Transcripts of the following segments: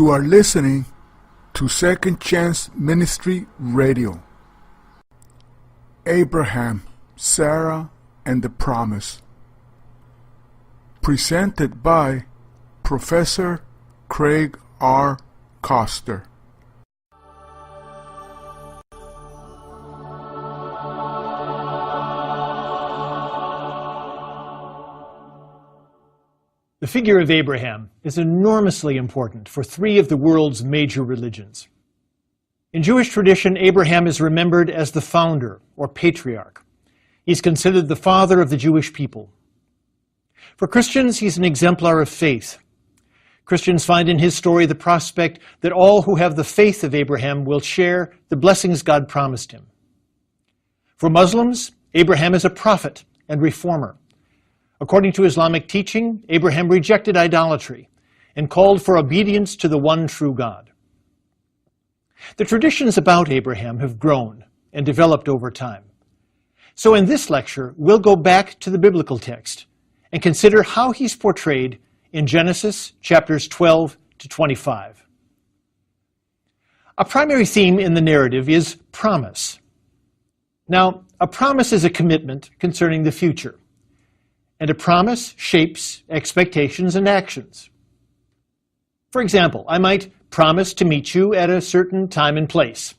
You are listening to Second Chance Ministry Radio. Abraham, Sara, and the Promise. Presented by Professor Craig R. Koster. The figure of Abraham is enormously important for three of the world's major religions. In Jewish tradition, Abraham is remembered as the founder or patriarch. He's considered the father of the Jewish people. For Christians, he's an exemplar of faith. Christians find in his story the prospect that all who have the faith of Abraham will share the blessings God promised him. For Muslims, Abraham is a prophet and reformer. According to Islamic teaching, Abraham rejected idolatry and called for obedience to the one true God. The traditions about Abraham have grown and developed over time. So in this lecture, we'll go back to the biblical text and consider how he's portrayed in Genesis chapters 12 to 25. A primary theme in the narrative is promise. Now, a promise is a commitment concerning the future. And a promise shapes expectations and actions. For example, I might promise to meet you at a certain time and place.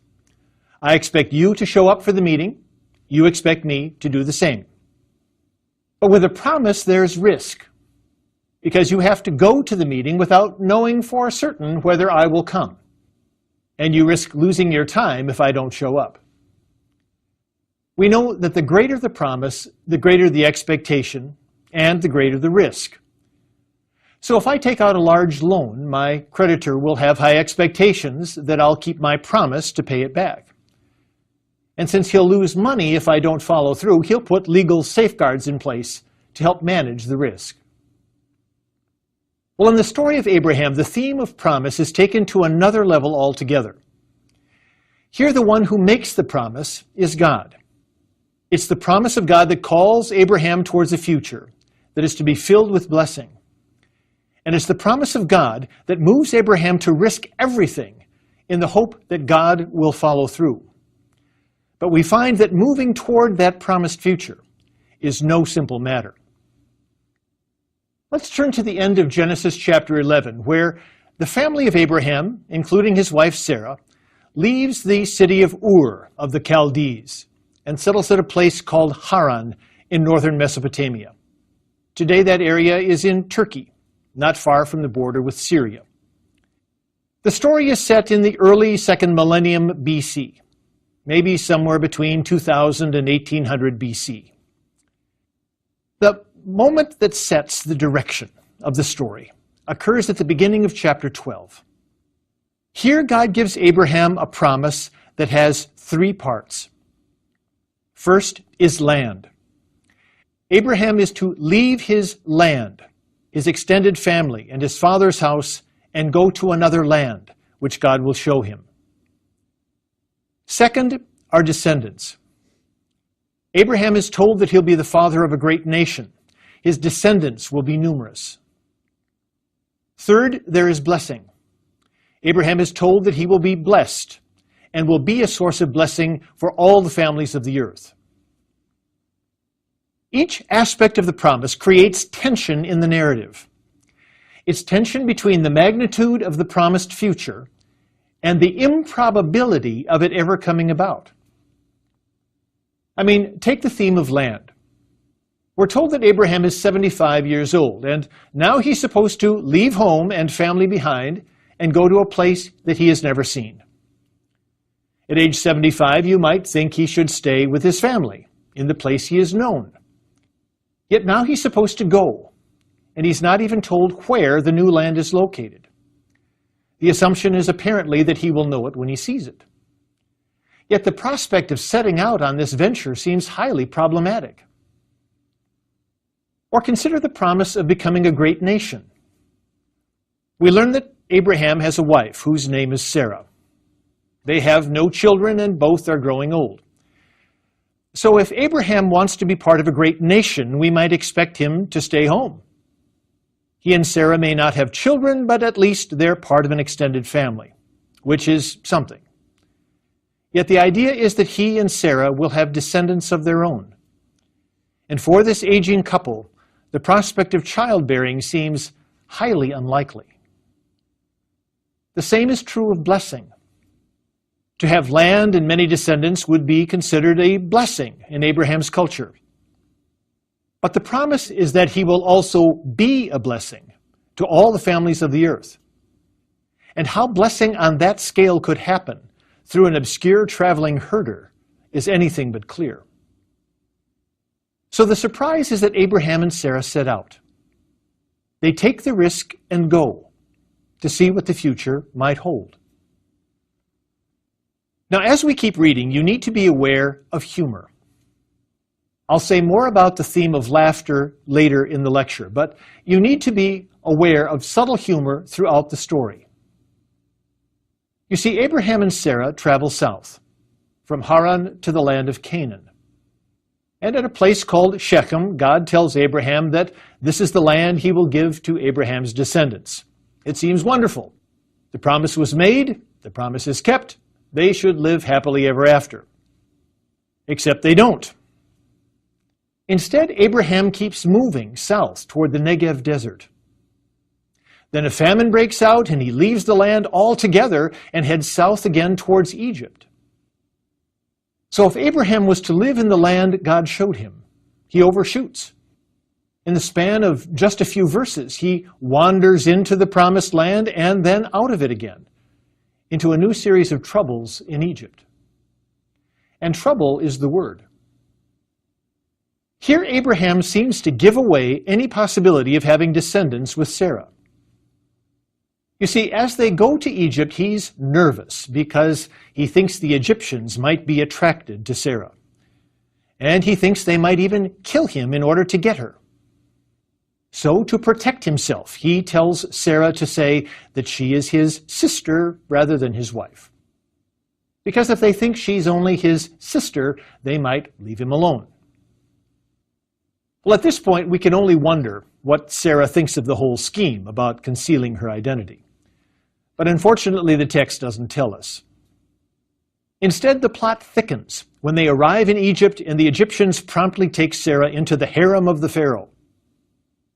I expect you to show up for the meeting. You expect me to do the same. But with a promise, there's risk, because you have to go to the meeting without knowing for certain whether I will come. And you risk losing your time if I don't show up. We know that the greater the promise, the greater the expectation, and the greater the risk. So if I take out a large loan, my creditor will have high expectations that I'll keep my promise to pay it back. And since he'll lose money if I don't follow through, he'll put legal safeguards in place to help manage the risk. Well, in the story of Abraham, the theme of promise is taken to another level altogether. Here, the one who makes the promise is God. It's the promise of God that calls Abraham towards a future that is to be filled with blessing. And it's the promise of God that moves Abraham to risk everything in the hope that God will follow through. But we find that moving toward that promised future is no simple matter. Let's turn to the end of Genesis chapter 11, where the family of Abraham, including his wife Sara, leaves the city of Ur of the Chaldees and settles at a place called Haran in northern Mesopotamia. Today that area is in Turkey, not far from the border with Syria. The story is set in the early second millennium BC, maybe somewhere between 2000 and 1800 BC. The moment that sets the direction of the story occurs at the beginning of chapter 12. Here God gives Abraham a promise that has three parts. First is land. Abraham is to leave his land, his extended family, and his father's house, and go to another land, which God will show him. Second are descendants. Abraham is told that he'll be the father of a great nation. His descendants will be numerous. Third, there is blessing. Abraham is told that he will be blessed and will be a source of blessing for all the families of the earth. Each aspect of the promise creates tension in the narrative. It's tension between the magnitude of the promised future and the improbability of it ever coming about. I mean, take the theme of land. We're told that Abraham is 75 years old, and now he's supposed to leave home and family behind and go to a place that he has never seen. At age 75, you might think he should stay with his family in the place he is known. Yet now he's supposed to go, and he's not even told where the new land is located. The assumption is apparently that he will know it when he sees it. Yet the prospect of setting out on this venture seems highly problematic. Or consider the promise of becoming a great nation. We learn that Abraham has a wife whose name is Sara. They have no children and both are growing old. So if Abraham wants to be part of a great nation, we might expect him to stay home. He and Sara may not have children, but at least they're part of an extended family, which is something. Yet the idea is that he and Sara will have descendants of their own. And for this aging couple, the prospect of childbearing seems highly unlikely. The same is true of blessing. To have land and many descendants would be considered a blessing in Abraham's culture. But the promise is that he will also be a blessing to all the families of the earth. And how blessing on that scale could happen through an obscure traveling herder is anything but clear. So the surprise is that Abraham and Sara set out. They take the risk and go to see what the future might hold. Now, as we keep reading, you need to be aware of humor. I'll say more about the theme of laughter later in the lecture, but you need to be aware of subtle humor throughout the story. You see, Abraham and Sara travel south, from Haran to the land of Canaan. And at a place called Shechem, God tells Abraham that this is the land he will give to Abraham's descendants. It seems wonderful. The promise was made, the promise is kept, they should live happily ever after. Except they don't. Instead, Abraham keeps moving south toward the Negev desert. Then a famine breaks out and he leaves the land altogether and heads south again towards Egypt. So if Abraham was to live in the land God showed him, he overshoots. In the span of just a few verses, he wanders into the promised land and then out of it again, into a new series of troubles in Egypt. And trouble is the word. Here Abraham seems to give away any possibility of having descendants with Sara. You see, as they go to Egypt, he's nervous because he thinks the Egyptians might be attracted to Sara. And he thinks they might even kill him in order to get her. So, to protect himself, he tells Sara to say that she is his sister rather than his wife. Because if they think she's only his sister, they might leave him alone. Well, at this point, we can only wonder what Sara thinks of the whole scheme about concealing her identity. But unfortunately, the text doesn't tell us. Instead, the plot thickens when they arrive in Egypt and the Egyptians promptly take Sara into the harem of the Pharaoh.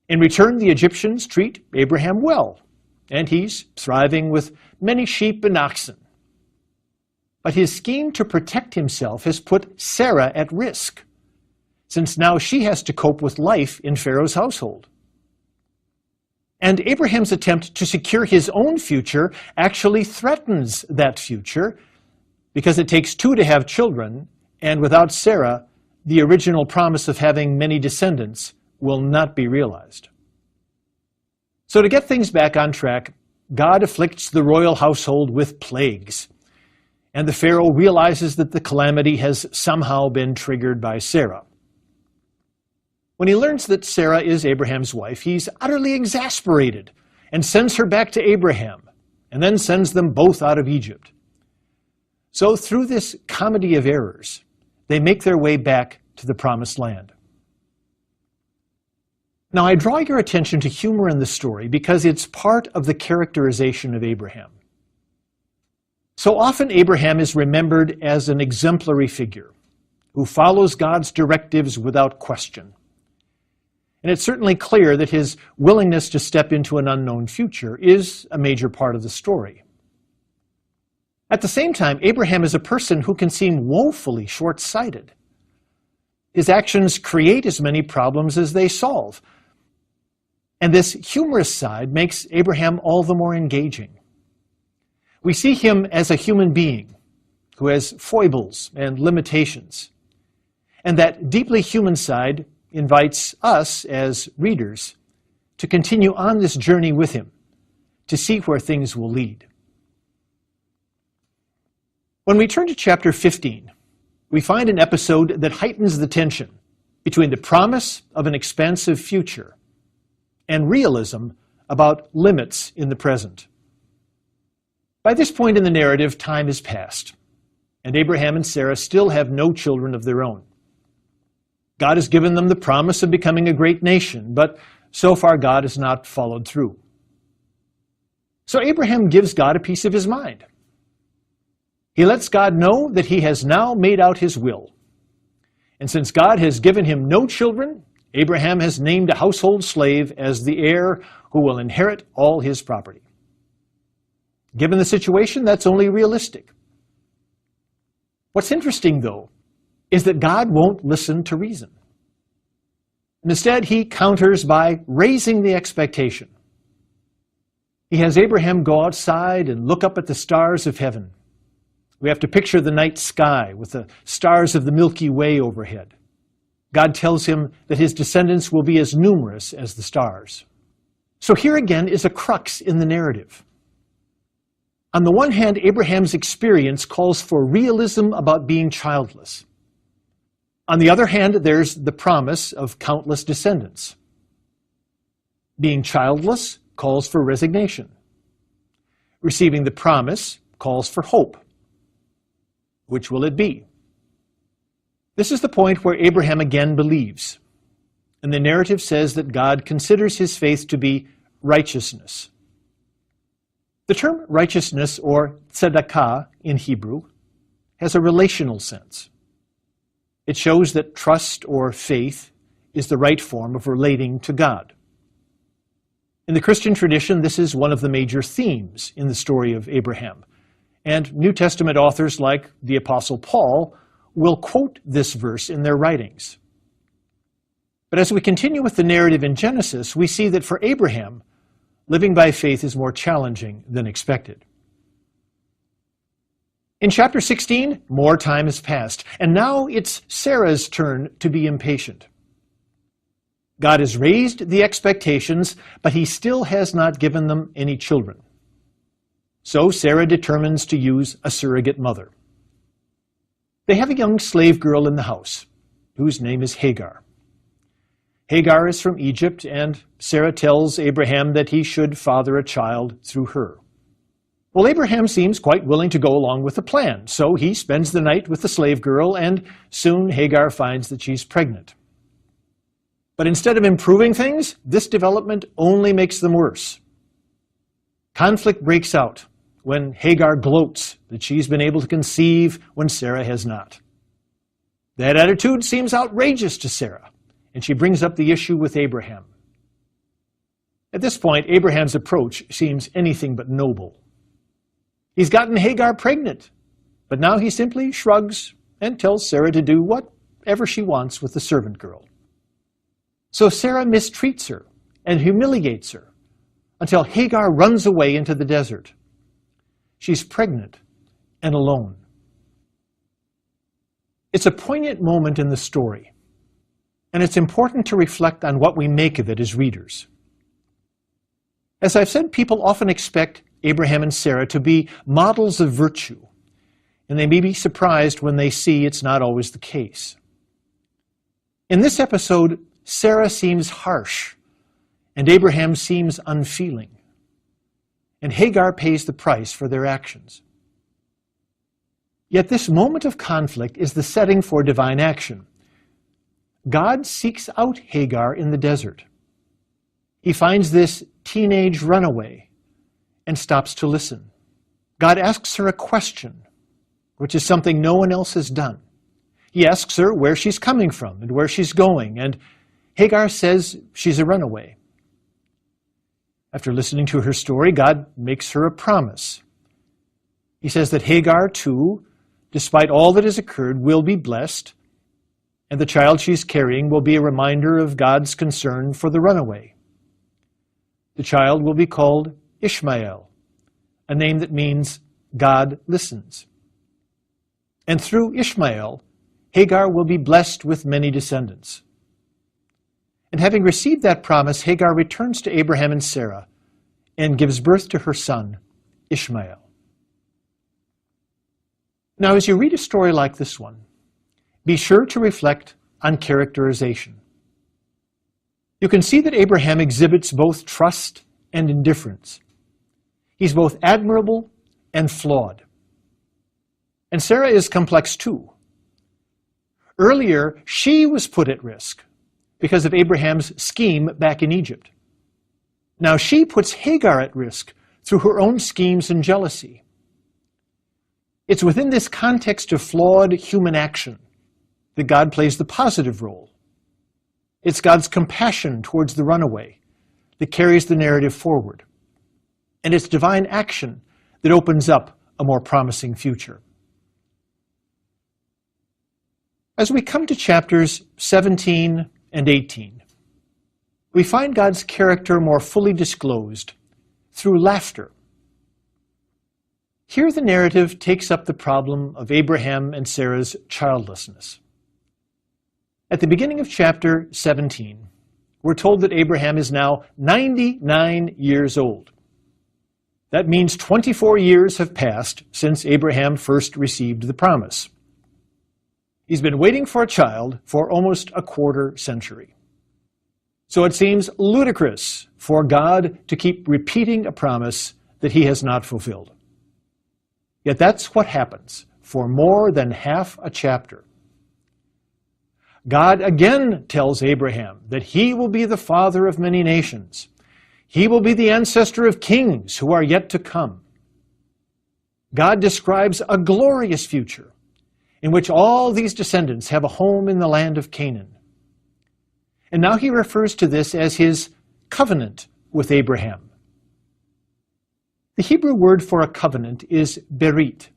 In return, the Egyptians treat Abraham well, and he's thriving with many sheep and oxen. But his scheme to protect himself has put Sara at risk, since now she has to cope with life in Pharaoh's household. And Abraham's attempt to secure his own future actually threatens that future because it takes two to have children, and without Sara, the original promise of having many descendants will not be realized. So to get things back on track, God afflicts the royal household with plagues, and the Pharaoh realizes that the calamity has somehow been triggered by Sara. When he learns that Sara is Abraham's wife, he's utterly exasperated and sends her back to Abraham, and then sends them both out of Egypt. So through this comedy of errors, they make their way back to the promised land. Now, I draw your attention to humor in the story because it's part of the characterization of Abraham. So often Abraham is remembered as an exemplary figure who follows God's directives without question. And it's certainly clear that his willingness to step into an unknown future is a major part of the story. At the same time, Abraham is a person who can seem woefully short-sighted. His actions create as many problems as they solve. And this humorous side makes Abraham all the more engaging. We see him as a human being who has foibles and limitations. And that deeply human side invites us as readers to continue on this journey with him, to see where things will lead. When we turn to chapter 15, we find an episode that heightens the tension between the promise of an expansive future and realism about limits in the present. By this point in the narrative, time has passed, and Abraham and Sara still have no children of their own. God has given them the promise of becoming a great nation, but So far, God has not followed through. So Abraham gives God a piece of his mind. He lets God know that he has now made out his will. And since God has given him no children, Abraham has named a household slave as the heir who will inherit all his property. Given the situation, that's only realistic. What's interesting, though, is that God won't listen to reason. Instead, he counters by raising the expectation. He has Abraham go outside and look up at the stars of heaven. We have to picture the night sky with the stars of the Milky Way overhead. God tells him that his descendants will be as numerous as the stars. So here again is a crux in the narrative. On the one hand, Abraham's experience calls for realism about being childless. On the other hand, there's the promise of countless descendants. Being childless calls for resignation. Receiving the promise calls for hope. Which will it be? This is the point where Abraham again believes. And the narrative says that God considers his faith to be righteousness. The term righteousness, or tzedakah in Hebrew, has a relational sense. It shows that trust or faith is the right form of relating to God. In the Christian tradition, this is one of the major themes in the story of Abraham. And New Testament authors like the Apostle Paul will quote this verse in their writings. But as we continue with the narrative in Genesis, we see that for Abraham, living by faith is more challenging than expected. In chapter 16, more time has passed, and now it's Sarah's turn to be impatient. God has raised the expectations, but he still has not given them any children. So Sarah determines to use a surrogate mother. They have a young slave girl in the house, whose name is Hagar. Hagar is from Egypt, and Sarah tells Abraham that he should father a child through her. Well, Abraham seems quite willing to go along with the plan, so he spends the night with the slave girl, and soon Hagar finds that she's pregnant. But instead of improving things, this development only makes them worse. Conflict breaks out when Hagar gloats that she's been able to conceive when Sarah has not. That attitude seems outrageous to Sarah, and she brings up the issue with Abraham. At this point, Abraham's approach seems anything but noble. He's gotten Hagar pregnant, but now he simply shrugs and tells Sarah to do whatever she wants with the servant girl. So Sarah mistreats her and humiliates her until Hagar runs away into the desert. She's pregnant and alone. It's a poignant moment in the story, and it's important to reflect on what we make of it as readers. As I've said, people often expect Abraham and Sarah to be models of virtue, and they may be surprised when they see it's not always the case. In this episode, Sarah seems harsh, and Abraham seems unfeeling, and Hagar pays the price for their actions. Yet this moment of conflict is the setting for divine action. God seeks out Hagar in the desert. He finds this teenage runaway and stops to listen. God asks her a question, which is something no one else has done. He asks her where she's coming from and where she's going, and Hagar says she's a runaway. After listening to her story, God makes her a promise. He says that Hagar, too, despite all that has occurred, will be blessed, and the child she's carrying will be a reminder of God's concern for the runaway. The child will be called Ishmael, a name that means God listens. And through Ishmael, Hagar will be blessed with many descendants. And having received that promise, Hagar returns to Abraham and Sarah and gives birth to her son, Ishmael. Now, as you read a story like this one, be sure to reflect on characterization. You can see that Abraham exhibits both trust and indifference. He's both admirable and flawed. And Sarah is complex too. Earlier, she was put at risk, because of Abraham's scheme back in Egypt. Now she puts Hagar at risk through her own schemes and jealousy. It's within this context of flawed human action that God plays the positive role. It's God's compassion towards the runaway that carries the narrative forward. And it's divine action that opens up a more promising future. As we come to chapters 17 and 18, we find God's character more fully disclosed through laughter. Here the narrative takes up the problem of Abraham and Sarah's childlessness. At the beginning of chapter 17, we're told that Abraham is now 99 years old. That means 24 years have passed since Abraham first received the promise. He's been waiting for a child for almost a quarter century. So it seems ludicrous for God to keep repeating a promise that he has not fulfilled. Yet that's what happens for more than half a chapter. God again tells Abraham that he will be the father of many nations. He will be the ancestor of kings who are yet to come. God describes a glorious future in which all these descendants have a home in the land of Canaan. And now he refers to this as his covenant with Abraham. The Hebrew word for a covenant is berit.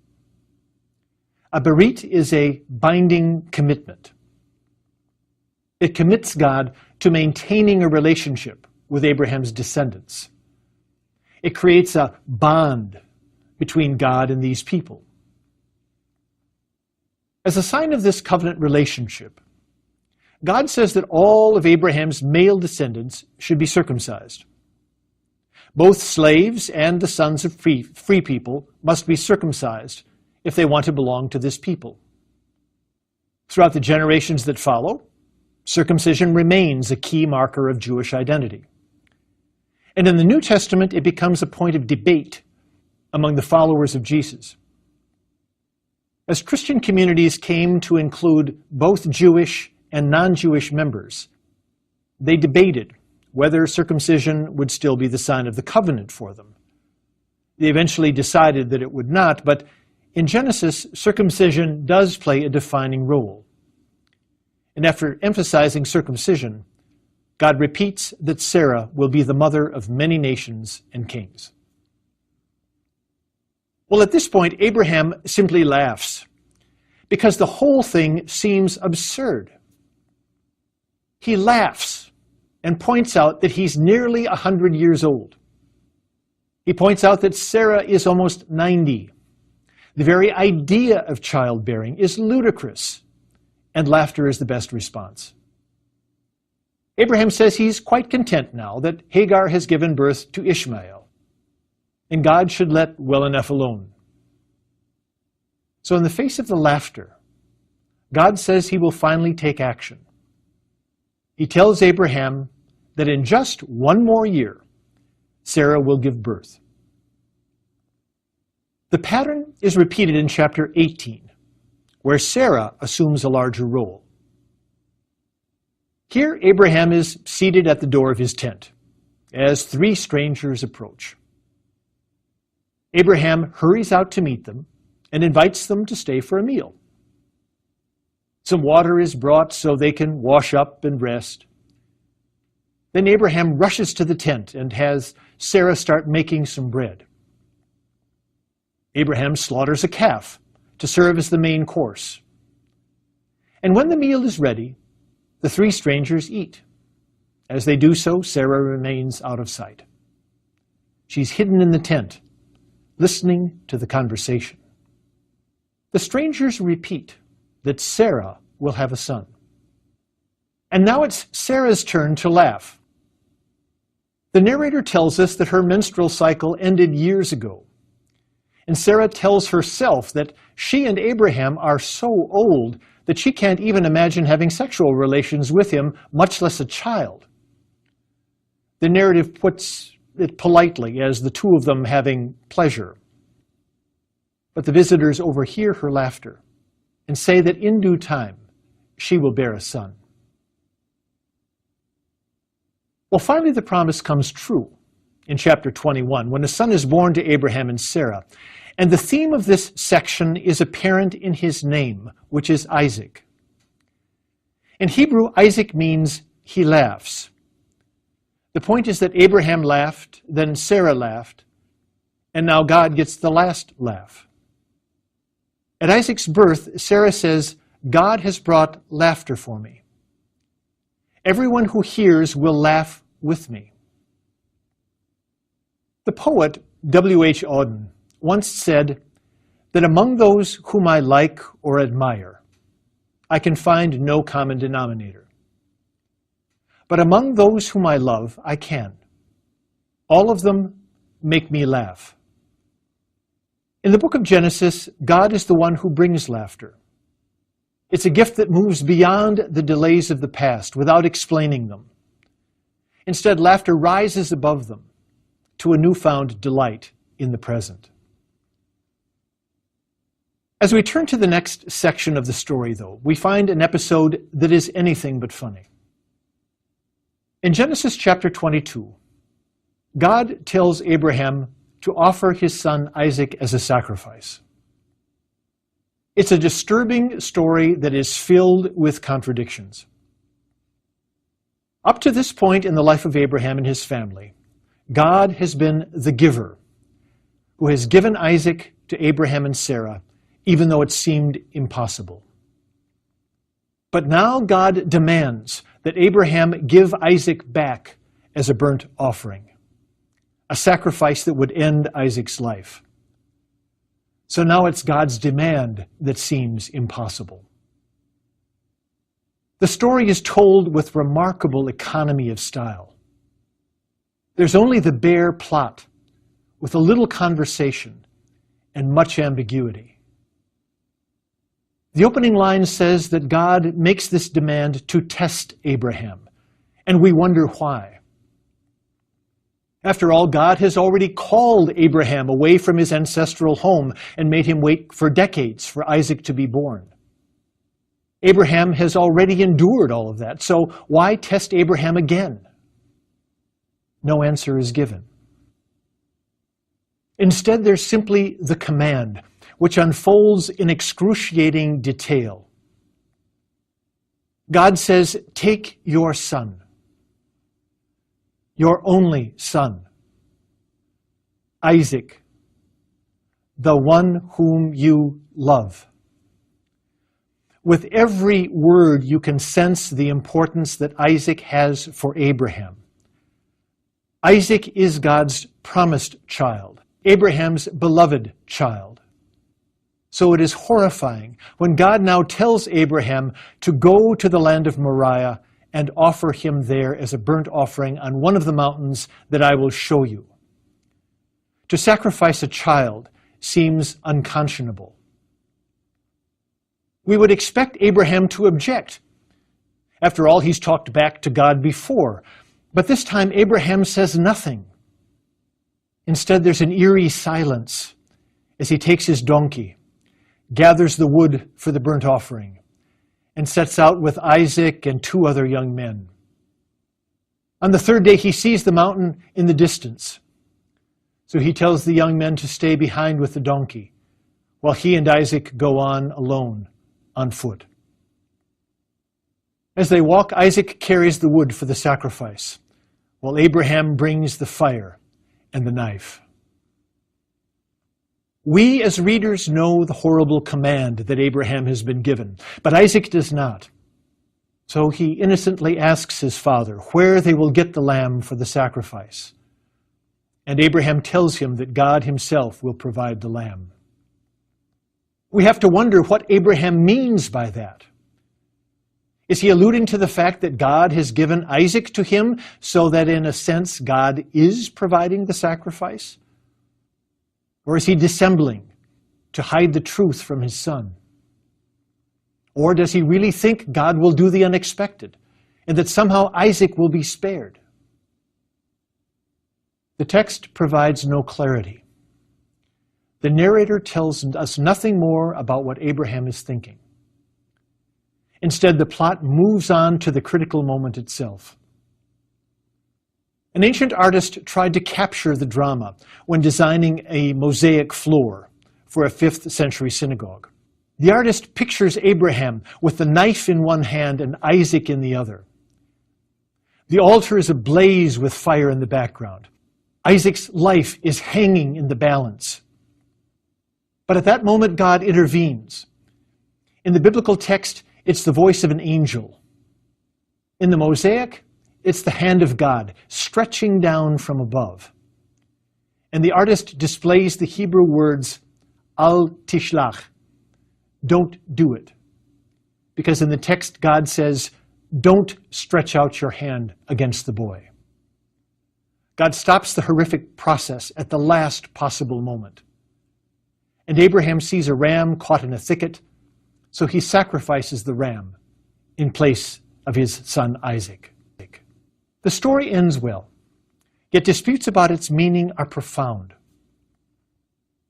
A berit is a binding commitment. It commits God to maintaining a relationship with Abraham's descendants. It creates a bond between God and these people. As a sign of this covenant relationship, God says that all of Abraham's male descendants should be circumcised. Both slaves and the sons of free people must be circumcised if they want to belong to this people. Throughout the generations that follow, circumcision remains a key marker of Jewish identity. And in the New Testament, it becomes a point of debate among the followers of Jesus. As Christian communities came to include both Jewish and non-Jewish members, they debated whether circumcision would still be the sign of the covenant for them. They eventually decided that it would not, but in Genesis, circumcision does play a defining role. And after emphasizing circumcision, God repeats that Sarah will be the mother of many nations and kings. Well, at this point, Abraham simply laughs because the whole thing seems absurd. He laughs and points out that he's nearly 100 years old. He points out that Sarah is almost 90. The very idea of childbearing is ludicrous, and laughter is the best response. Abraham says he's quite content now that Hagar has given birth to Ishmael, and God should let well enough alone. So in the face of the laughter, God says he will finally take action. He tells Abraham that in just one more year, Sarah will give birth. The pattern is repeated in chapter 18, where Sarah assumes a larger role. Here, Abraham is seated at the door of his tent as three strangers approach. Abraham hurries out to meet them and invites them to stay for a meal. Some water is brought so they can wash up and rest. Then Abraham rushes to the tent and has Sarah start making some bread. Abraham slaughters a calf to serve as the main course. And when the meal is ready, the three strangers eat. As they do so, Sarah remains out of sight. She's hidden in the tent, listening to the conversation. The strangers repeat that Sarah will have a son. And now it's Sarah's turn to laugh. The narrator tells us that her menstrual cycle ended years ago. And Sarah tells herself that she and Abraham are so old that she can't even imagine having sexual relations with him, much less a child. The narrative puts it politely as the two of them having pleasure. But the visitors overhear her laughter and say that in due time she will bear a son. Well, finally the promise comes true in chapter 21, when a son is born to Abraham and Sarah. And the theme of this section is apparent in his name, which is Isaac. In Hebrew, Isaac means he laughs. The point is that Abraham laughed, then Sarah laughed, and now God gets the last laugh. At Isaac's birth, Sarah says, "God has brought laughter for me. Everyone who hears will laugh with me." The poet W.H. Auden once said that among those whom I like or admire, I can find no common denominator. But among those whom I love, I can. All of them make me laugh. In the book of Genesis, God is the one who brings laughter. It's a gift that moves beyond the delays of the past without explaining them. Instead, laughter rises above them to a newfound delight in the present. As we turn to the next section of the story, though, we find an episode that is anything but funny. In Genesis chapter 22, God tells Abraham to offer his son Isaac as a sacrifice. It's a disturbing story that is filled with contradictions. Up to this point in the life of Abraham and his family, God has been the giver who has given Isaac to Abraham and Sarah, even though it seemed impossible. But now God demands that Abraham give Isaac back as a burnt offering, a sacrifice that would end Isaac's life. So now it's God's demand that seems impossible. The story is told with remarkable economy of style. There's only the bare plot, with a little conversation and much ambiguity. The opening line says that God makes this demand to test Abraham, and we wonder why. After all, God has already called Abraham away from his ancestral home and made him wait for decades for Isaac to be born. Abraham has already endured all of that, so why test Abraham again? No answer is given. Instead, there's simply the command, which unfolds in excruciating detail. God says, "Take your son, your only son, Isaac, the one whom you love." With every word, you can sense the importance that Isaac has for Abraham. Isaac is God's promised child, Abraham's beloved child. So it is horrifying when God now tells Abraham to go to the land of Moriah and offer him there as a burnt offering on one of the mountains that I will show you. To sacrifice a child seems unconscionable. We would expect Abraham to object. After all, he's talked back to God before. But this time, Abraham says nothing. Instead, there's an eerie silence as he takes his donkey, gathers the wood for the burnt offering, and sets out with Isaac and two other young men. On the third day, he sees the mountain in the distance. So he tells the young men to stay behind with the donkey, while he and Isaac go on alone, on foot. As they walk, Isaac carries the wood for the sacrifice, while Abraham brings the fire and the knife. We as readers know the horrible command that Abraham has been given, but Isaac does not. So he innocently asks his father where they will get the lamb for the sacrifice. And Abraham tells him that God himself will provide the lamb. We have to wonder what Abraham means by that. Is he alluding to the fact that God has given Isaac to him so that in a sense God is providing the sacrifice? Or is he dissembling to hide the truth from his son? Or does he really think God will do the unexpected and that somehow Isaac will be spared? The text provides no clarity. The narrator tells us nothing more about what Abraham is thinking. Instead, the plot moves on to the critical moment itself. An ancient artist tried to capture the drama when designing a mosaic floor for a 5th century synagogue. The artist pictures Abraham with the knife in one hand and Isaac in the other. The altar is ablaze with fire in the background. Isaac's life is hanging in the balance. But at that moment, God intervenes. In the biblical text, it's the voice of an angel. In the mosaic, it's the hand of God stretching down from above. And the artist displays the Hebrew words, al tishlach, don't do it. Because in the text, God says, don't stretch out your hand against the boy. God stops the horrific process at the last possible moment. And Abraham sees a ram caught in a thicket, so he sacrifices the ram in place of his son Isaac. The story ends well, yet disputes about its meaning are profound.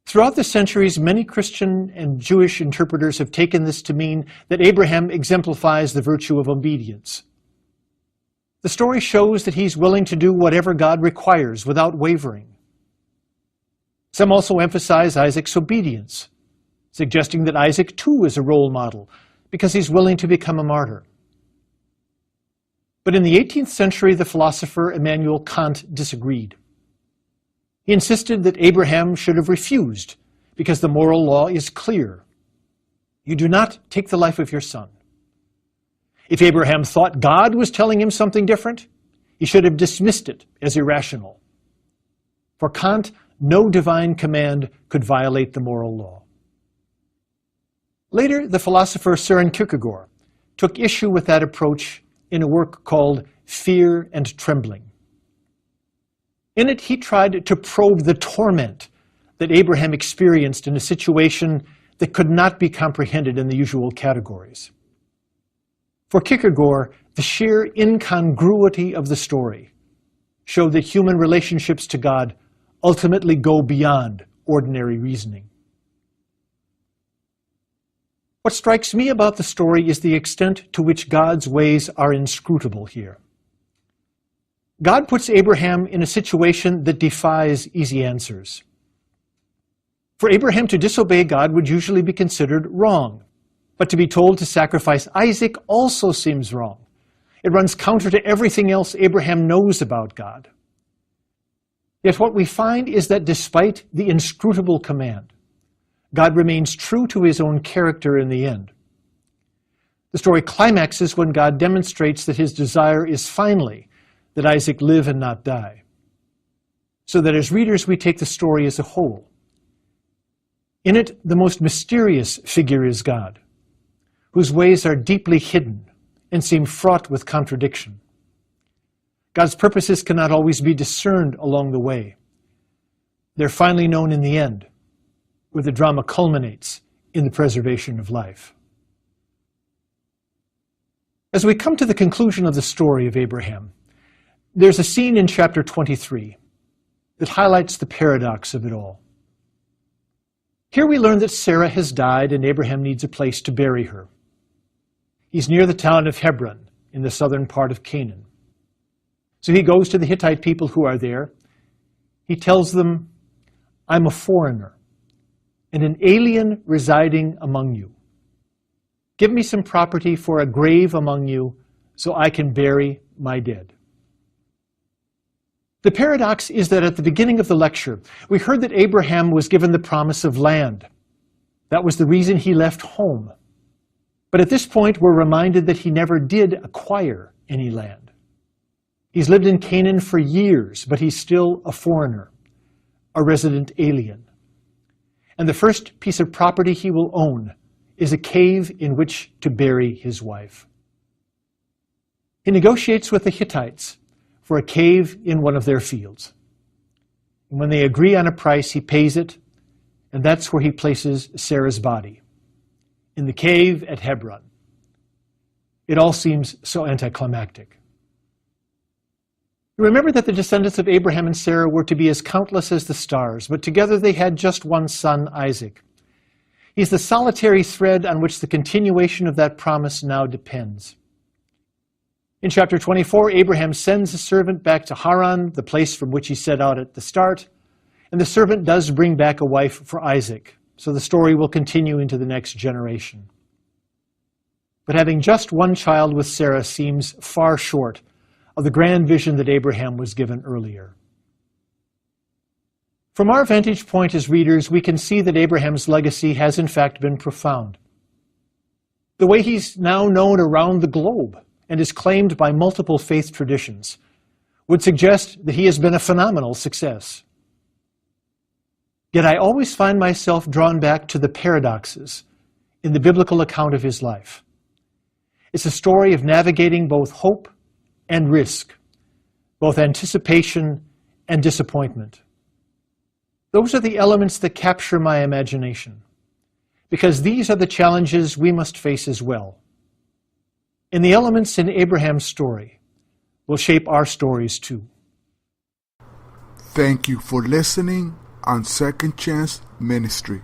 Throughout the centuries, many Christian and Jewish interpreters have taken this to mean that Abraham exemplifies the virtue of obedience. The story shows that he's willing to do whatever God requires without wavering. Some also emphasize Isaac's obedience, suggesting that Isaac too is a role model because he's willing to become a martyr. But in the 18th century, the philosopher Immanuel Kant disagreed. He insisted that Abraham should have refused because the moral law is clear. You do not take the life of your son. If Abraham thought God was telling him something different, he should have dismissed it as irrational. For Kant, no divine command could violate the moral law. Later, the philosopher Søren Kierkegaard took issue with that approach in a work called Fear and Trembling. In it, he tried to probe the torment that Abraham experienced in a situation that could not be comprehended in the usual categories. For Kierkegaard, the sheer incongruity of the story showed that human relationships to God ultimately go beyond ordinary reasoning. What strikes me about the story is the extent to which God's ways are inscrutable here. God puts Abraham in a situation that defies easy answers. For Abraham to disobey God would usually be considered wrong, but to be told to sacrifice Isaac also seems wrong. It runs counter to everything else Abraham knows about God. Yet what we find is that despite the inscrutable command, God remains true to his own character in the end. The story climaxes when God demonstrates that his desire is finally that Isaac live and not die, so that as readers we take the story as a whole. In it, the most mysterious figure is God, whose ways are deeply hidden and seem fraught with contradiction. God's purposes cannot always be discerned along the way. They're finally known in the end, where the drama culminates in the preservation of life. As we come to the conclusion of the story of Abraham, there's a scene in chapter 23 that highlights the paradox of it all. Here we learn that Sara has died and Abraham needs a place to bury her. He's near the town of Hebron in the southern part of Canaan. So he goes to the Hittite people who are there. He tells them, I'm a foreigner and an alien residing among you. Give me some property for a grave among you so I can bury my dead. The paradox is that at the beginning of the lecture, we heard that Abraham was given the promise of land. That was the reason he left home. But at this point, we're reminded that he never did acquire any land. He's lived in Canaan for years, but he's still a foreigner, a resident alien. And the first piece of property he will own is a cave in which to bury his wife. He negotiates with the Hittites for a cave in one of their fields. And when they agree on a price, he pays it, and that's where he places Sarah's body, in the cave at Hebron. It all seems so anticlimactic. Remember that the descendants of Abraham and Sarah were to be as countless as the stars, but together they had just one son, Isaac. He's the solitary thread on which the continuation of that promise now depends. In chapter 24, Abraham sends a servant back to Haran, the place from which he set out at the start, and the servant does bring back a wife for Isaac, so the story will continue into the next generation. But having just one child with Sara seems far short of the grand vision that Abraham was given earlier. From our vantage point as readers, we can see that Abraham's legacy has in fact been profound. The way he's now known around the globe and is claimed by multiple faith traditions would suggest that he has been a phenomenal success. Yet I always find myself drawn back to the paradoxes in the biblical account of his life. It's a story of navigating both hope and risk, both anticipation and disappointment. Those are the elements that capture my imagination, because these are the challenges we must face as well. And the elements in Abraham's story will shape our stories too. Thank you for listening on Second Chance Ministry.